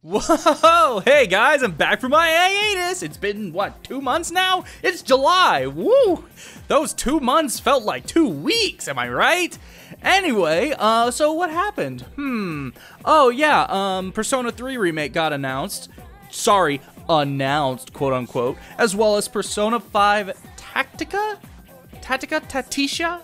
Whoa! Hey guys, I'm back from my hiatus. It's been, what, 2 months now? It's July. Woo! Those 2 months felt like 2 weeks, am I right? Anyway, so what happened? Oh yeah, Persona 3 Remake got announced. Sorry, announced, quote unquote. As well as Persona 5 Tactica? Tactica?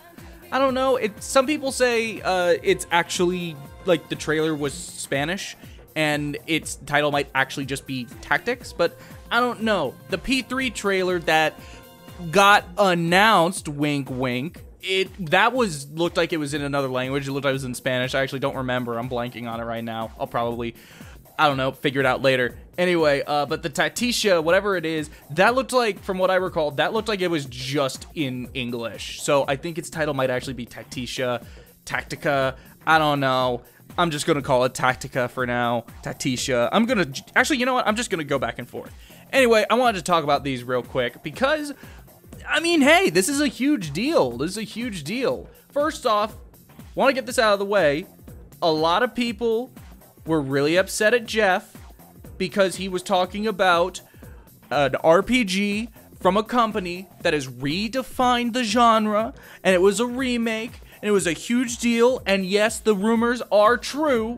I don't know. Some people say it's actually, like, the trailer was Spanish, and its title might actually just be Tactics, but I don't know. The P3 trailer that got announced, wink wink, looked like it was in another language. It looked like it was in Spanish. I actually don't remember. I'm blanking on it right now. I'll probably, I don't know, figure it out later. Anyway, but the Tactica, whatever it is, that looked like, from what I recall, that looked like it was just in English. So I think its title might actually be Tactica, I don't know. I'm just gonna call it Tactica for now. Tactica. Actually, you know what? I'm just gonna go back and forth. Anyway, I wanted to talk about these real quick because, I mean, hey, this is a huge deal. First off, want to get this out of the way. A lot of people were really upset at Jeff because he was talking about an RPG from a company that has redefined the genre, and it was a remake, and it was a huge deal, and yes, the rumors are true.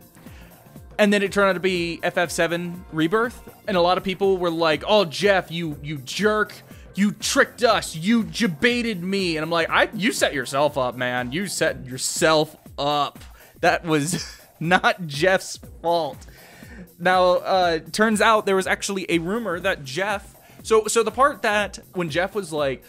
And then it turned out to be FF7 Rebirth, and a lot of people were like, "Oh, Jeff, you jerk, you tricked us, you baited me." And I'm like, you set yourself up, man. You set yourself up. That was not Jeff's fault. Now, turns out there was actually a rumor that Jeff, so the part that when Jeff was like,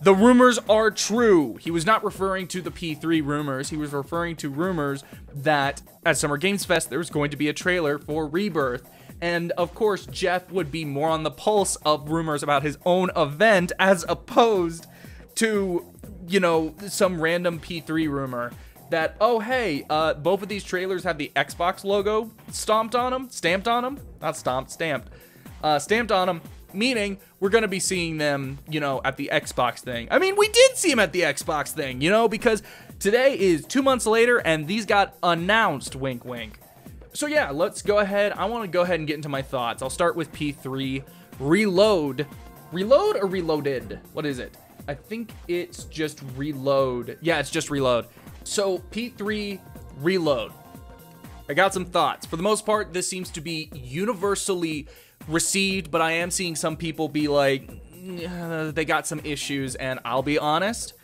"The rumors are true," he was not referring to the P3 rumors. He was referring to rumors that at Summer Games Fest, there was going to be a trailer for Rebirth. And of course, Jeff would be more on the pulse of rumors about his own event as opposed to, you know, some random P3 rumor that, oh, hey, both of these trailers have the Xbox logo stamped on them, not stomped, stamped on them. Meaning, we're going to be seeing them, you know, at the Xbox thing. I mean, we did see them at the Xbox thing, you know, because today is 2 months later, and these got announced, wink, wink. So yeah, let's go ahead. I want to go ahead and get into my thoughts. I'll start with P3 Reload. Reload or Reloaded? What is it? I think it's just Reload. Yeah, it's just Reload. So, P3 Reload. I got some thoughts. For the most part, this seems to be universally received, but I am seeing some people be like, they got some issues, and I'll be honest,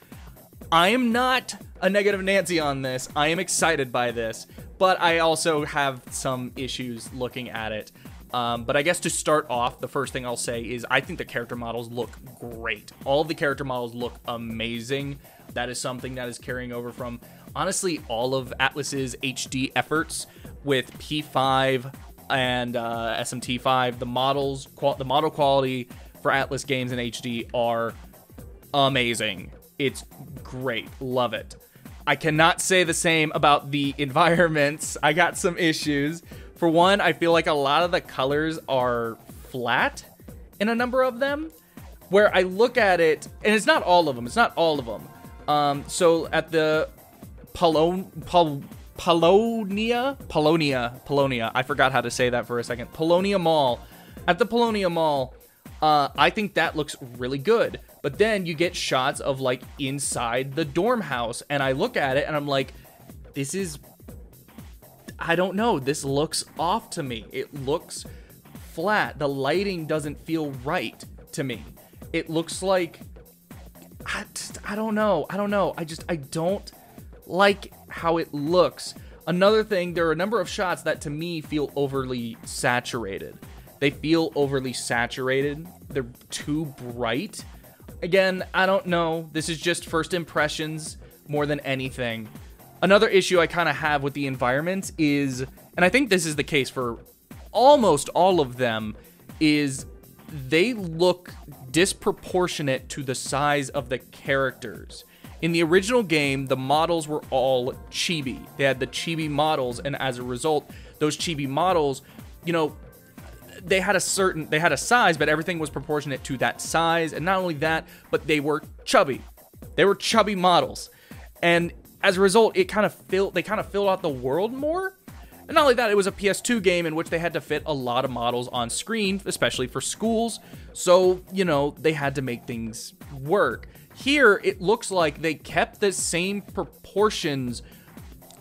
I am not a negative Nancy on this. I am excited by this, but I also have some issues looking at it. But I guess to start off, the first thing I'll say is I think the character models look great. All of the character models look amazing. That is something that is carrying over from, honestly, all of Atlus's HD efforts with P5 and SMT5. The model quality for Atlus games in HD are amazing. It's great. Love it. I cannot say the same about the environments. I got some issues. For one, I feel like a lot of the colors are flat in a number of them, where I look at it, and it's not all of them. So at the Polonia, I forgot how to say that for a second. Polonia Mall. At the Polonia Mall, I think that looks really good. But then you get shots of, like, inside the dorm house, and I look at it, and I'm like, this is, I don't know, this looks off to me. It looks flat. The lighting doesn't feel right to me. It looks like, I don't know. I don't like how it looks. Another thing, there are a number of shots that to me feel overly saturated. They feel overly saturated. They're too bright. Again, I don't know. This is just first impressions more than anything. Another issue I kind of have with the environments is, and I think this is the case for almost all of them, is they look disproportionate to the size of the characters. In the original game, the models were all chibi. They had the chibi models, and as a result, those chibi models, you know, they had a size, but everything was proportionate to that size. And not only that, but they were chubby. They were chubby models. And as a result, they kind of filled out the world more. And not only that, it was a PS2 game in which they had to fit a lot of models on screen, especially for schools. So, you know, they had to make things work. Here, it looks like they kept the same proportions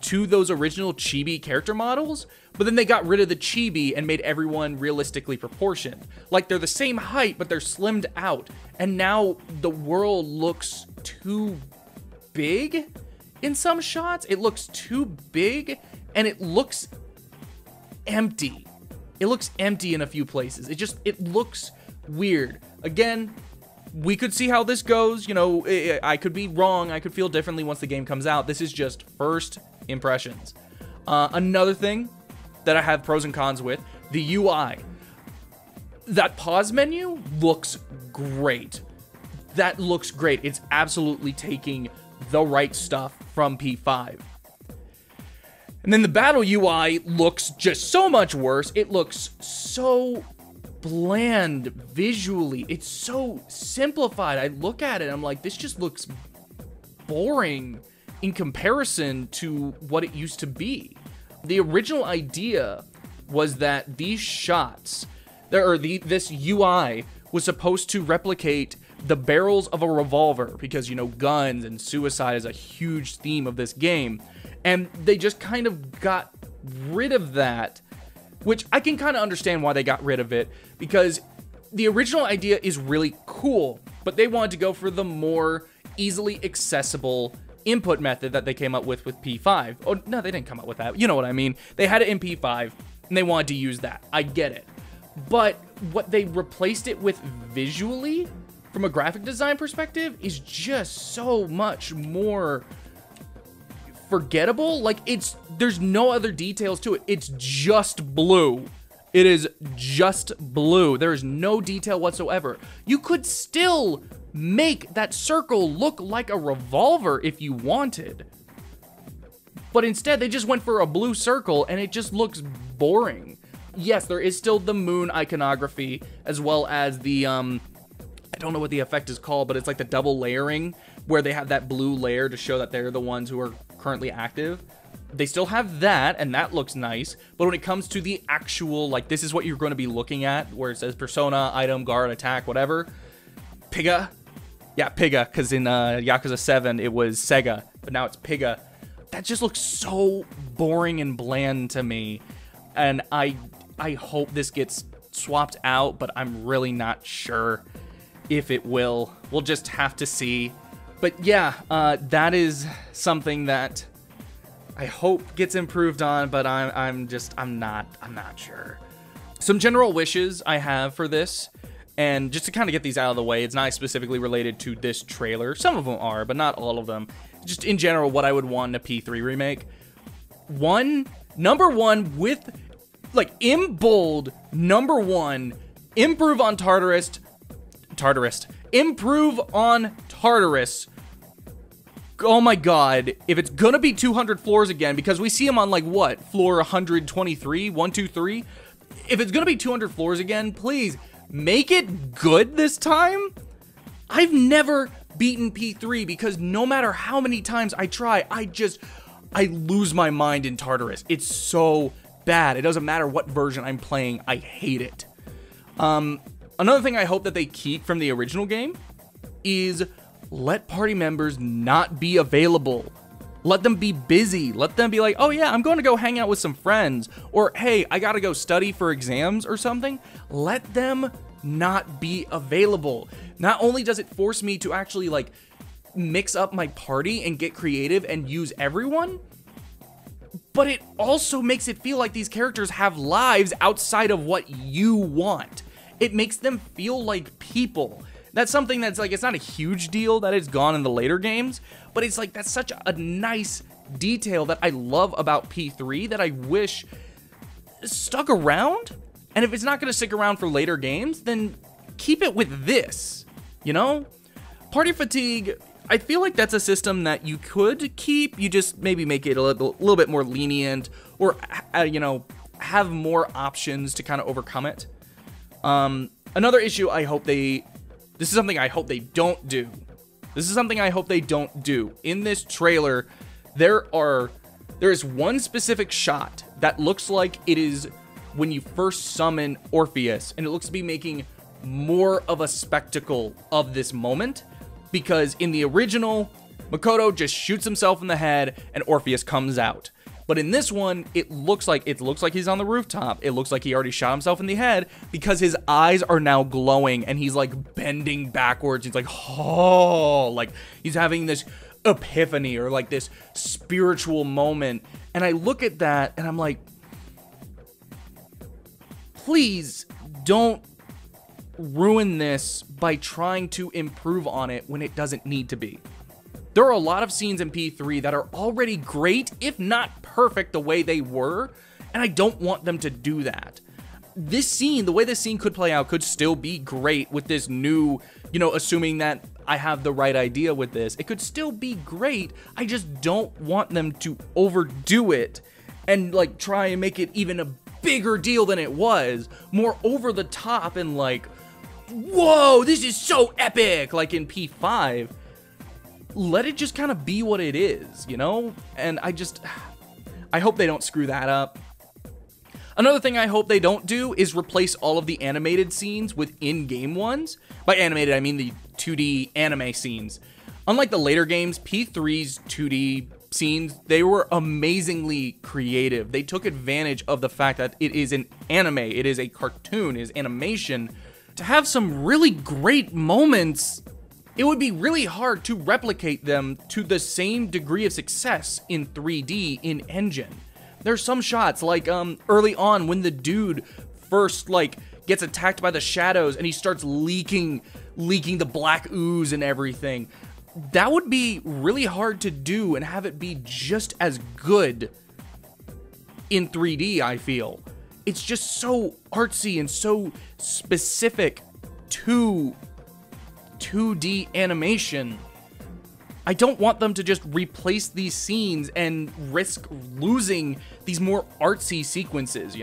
to those original chibi character models, but then they got rid of the chibi and made everyone realistically proportioned. Like, they're the same height, but they're slimmed out. And now the world looks too big in some shots. It looks too big, and it looks empty. It looks empty in a few places. It looks weird. Again, we could see how this goes. You know, I could be wrong. I could feel differently once the game comes out. This is just first impressions. Another thing that I have pros and cons with, the UI. That pause menu looks great. That looks great. It's absolutely taking the right stuff from P5. And then the battle UI looks just so much worse. It looks so bland visually. It's so simplified. I look at it, I'm like, this just looks boring in comparison to what it used to be. The original idea was that these shots, this UI was supposed to replicate the barrels of a revolver, because, you know, guns and suicide is a huge theme of this game. And they just kind of got rid of that, which I can kind of understand why they got rid of it, because the original idea is really cool, but they wanted to go for the more easily accessible input method that they came up with P5. Oh, no, they didn't come up with that. You know what I mean? They had it in P5, and they wanted to use that. I get it. But what they replaced it with visually, from a graphic design perspective, is just so much more forgettable. Like, there's no other details to it. It's just blue. It is just blue. There is no detail whatsoever. You could still make that circle look like a revolver if you wanted. But instead, they just went for a blue circle, and it just looks boring. Yes, there is still the moon iconography, as well as the, I don't know what the effect is called, but it's like the double layering, where they have that blue layer to show that they're the ones who are currently active. They still have that, and that looks nice, but when it comes to the actual, like, this is what you're going to be looking at, where it says persona, item, guard, attack, whatever, Piga. Yeah, Piga, because in Yakuza 7, it was Sega, but now it's Piga. That just looks so boring and bland to me, and I hope this gets swapped out, but I'm really not sure if it will. We'll just have to see. But yeah, that is something that I hope gets improved on, but I'm not sure. Some general wishes I have for this, and just to kind of get these out of the way, it's not specifically related to this trailer. Some of them are, but not all of them. Just in general, what I would want in a P3 remake. Number one, with, like, in bold, number one, improve on Tartarus. Improve on Tartarus. Oh my god, if it's gonna be 200 floors again, because we see him on, like, what, floor 123, 123? If it's gonna be 200 floors again, please, make it good this time. I've never beaten P3 because no matter how many times I try, I lose my mind in Tartarus. It's so bad. It doesn't matter what version I'm playing, I hate it. Another thing I hope that they keep from the original game is let party members not be available. Let them be busy. Let them be like, oh yeah, I'm going to go hang out with some friends. Or, hey, I got to go study for exams or something. Let them not be available. Not only does it force me to actually, like, mix up my party and get creative and use everyone, but it also makes it feel like these characters have lives outside of what you want. It makes them feel like people. That's something that's, like, it's not a huge deal that it's gone in the later games, but it's like, that's such a nice detail that I love about P3 that I wish stuck around. And if it's not going to stick around for later games, then keep it with this, you know? Party fatigue, I feel like that's a system that you could keep. You just maybe make it a little bit more lenient, or, you know, have more options to kind of overcome it. Another issue I hope this is something I hope they don't do. This is something I hope they don't do. In this trailer, there are There is one specific shot that looks like it is when you first summon Orpheus, and it looks to be making more of a spectacle of this moment, because in the original, Makoto just shoots himself in the head and Orpheus comes out. But in this one, it looks like he's on the rooftop. It looks like he already shot himself in the head because his eyes are now glowing and he's like bending backwards. He's like, oh, like he's having this epiphany or like this spiritual moment. And I look at that and I'm like, please don't ruin this by trying to improve on it when it doesn't need to be. There are a lot of scenes in P3 that are already great, if not perfect the way they were, and I don't want them to do that. This scene, the way this scene could play out, could still be great with this new, assuming that I have the right idea with this, it could still be great. I just don't want them to overdo it and like try and make it even a bigger deal than it was, more over the top and like, whoa, this is so epic, like in P5. Let it just kind of be what it is, And I hope they don't screw that up. Another thing I hope they don't do is replace all of the animated scenes with in-game ones. By animated, I mean the 2D anime scenes. Unlike the later games, P3's 2D scenes, they were amazingly creative. They took advantage of the fact that it is an anime, it is a cartoon, it is animation. To have some really great moments, it would be really hard to replicate them to the same degree of success in 3D in engine. There's some shots like early on when the dude first like gets attacked by the shadows and he starts leaking the black ooze and everything. That would be really hard to do and have it be just as good in 3D, I feel. It's just so artsy and so specific to 2D animation. I don't want them to just replace these scenes and risk losing these more artsy sequences,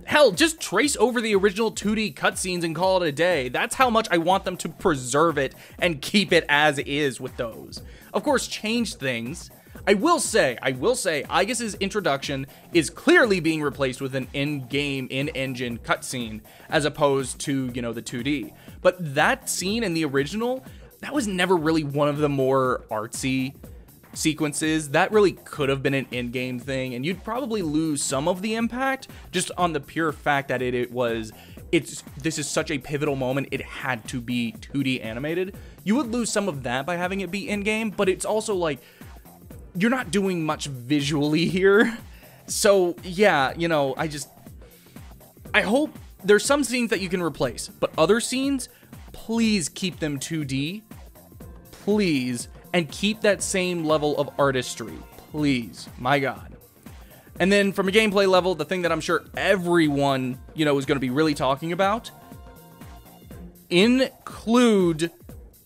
Hell, just trace over the original 2D cutscenes and call it a day. That's how much I want them to preserve it and keep it as is with those. Of course, change things. I will say, Aigis' introduction is clearly being replaced with an in-game, in-engine cutscene, as opposed to, the 2D. But that scene in the original, that was never really one of the more artsy sequences. That really could have been an in-game thing, and you'd probably lose some of the impact just on the pure fact that this is such a pivotal moment, it had to be 2D animated. You would lose some of that by having it be in-game, but it's also like, you're not doing much visually here. So yeah, I hope there's some scenes that you can replace, but other scenes, please keep them 2D, please, and keep that same level of artistry, please, my God. And then from a gameplay level, the thing that I'm sure everyone, is going to be really talking about, include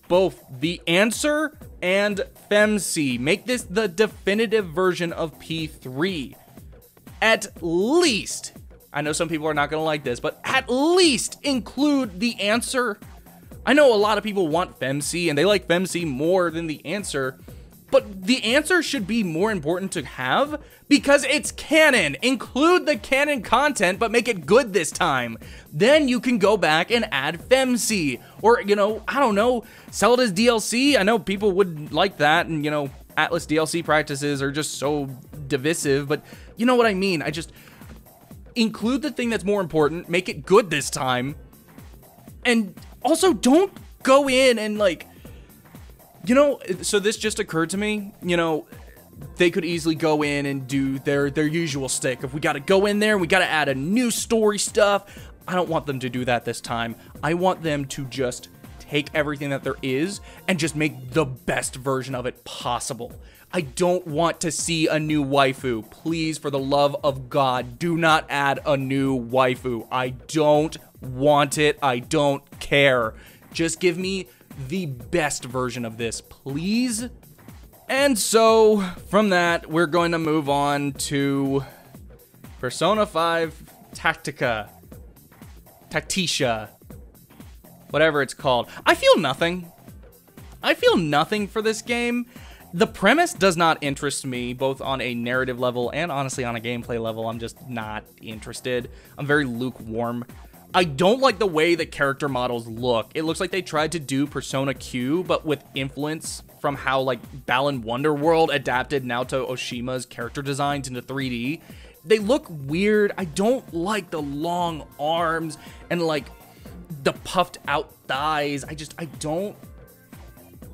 both the answer and FemC. Make this the definitive version of P3. At least, I know some people are not going to like this, but at least include the answer. I know a lot of people want FemC, and they like FemC more than the answer, but the answer should be more important to have because it's canon. Include the canon content, but make it good this time. Then you can go back and add FemC, or, I don't know, sell it as DLC. I know people would like that, and, Atlus DLC practices are just so divisive, but you know what I mean. I just include the thing that's more important, make it good this time, and also don't go in and like, so this just occurred to me, they could easily go in and do their usual stick. If we got to go in there and we got to add a new story stuff, I don't want them to do that this time. I want them to just take everything that there is and just make the best version of it possible. I don't want to see a new waifu. Please, for the love of God, do not add a new waifu. I don't want it. I don't care. Just give me the best version of this, please. And so, from that, we're going to move on to Persona 5 Tactica. Tactica. Whatever it's called. I feel nothing. I feel nothing for this game. The premise does not interest me, both on a narrative level and honestly on a gameplay level. I'm just not interested. I'm very lukewarm. I don't like the way the character models look. It looks like they tried to do Persona Q, but with influence from how like Balan Wonderworld adapted Naoto Oshima's character designs into 3D. They look weird. I don't like the long arms and like the puffed out thighs. I don't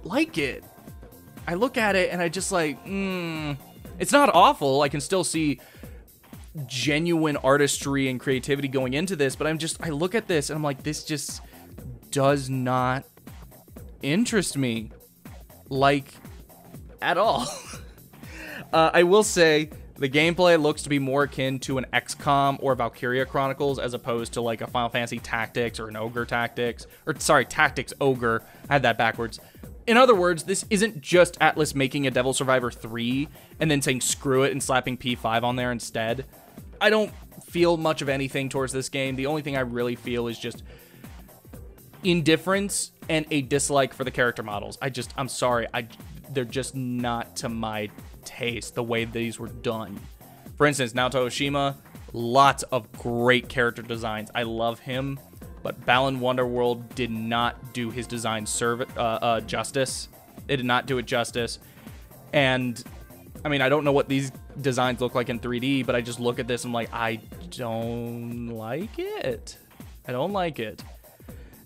like it. I look at it and I just like, it's not awful. I can still see genuine artistry and creativity going into this, but I look at this and I'm like, this just does not interest me, like, at all. I will say the gameplay looks to be more akin to an XCOM or Valkyria Chronicles as opposed to like a Final Fantasy Tactics or an Ogre Tactics, or sorry, Tactics Ogre. I had that backwards. In other words, this isn't just Atlus making a Devil Survivor 3 and then saying screw it and slapping P5 on there instead. I don't feel much of anything towards this game. The only thing I really feel is just indifference and a dislike for the character models. I'm sorry, they're just not to my taste the way these were done. For instance, Naoto Oshima, lots of great character designs. I love him, but Balan Wonderworld did not do his design justice. It did not do it justice. And I mean, I don't know what these designs look like in 3D, but I just look at this and I'm like, I don't like it. I don't like it.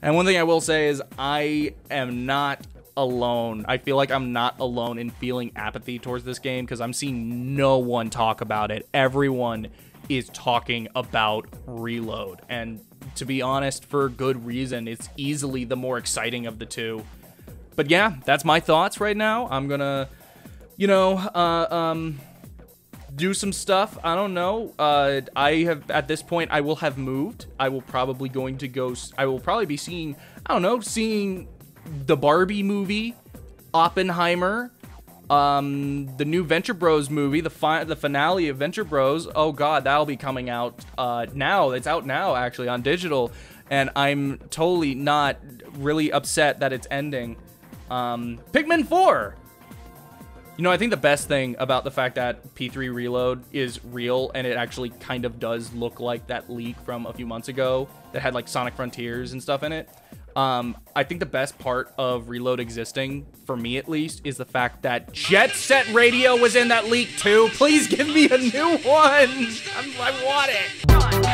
And one thing I will say is I am not alone. I feel like I'm not alone in feeling apathy towards this game because I'm seeing no one talk about it. Everyone is talking about Reload. And to be honest, for good reason, it's easily the more exciting of the two. But yeah, that's my thoughts right now. I'm gonna, do some stuff. I don't know. At this point, I will have moved. I will probably be seeing, seeing the Barbie movie, Oppenheimer, the new Venture Bros movie, the finale of Venture Bros. Oh god, that'll be coming out now. It's out now, actually, on digital, and I'm totally not really upset that it's ending. Pikmin 4! I think the best thing about the fact that P3 Reload is real, and it actually kind of does look like that leak from a few months ago that had like Sonic Frontiers and stuff in it. I think the best part of Reload existing, for me at least, is the fact that Jet Set Radio was in that leak too. Please give me a new one. I want it.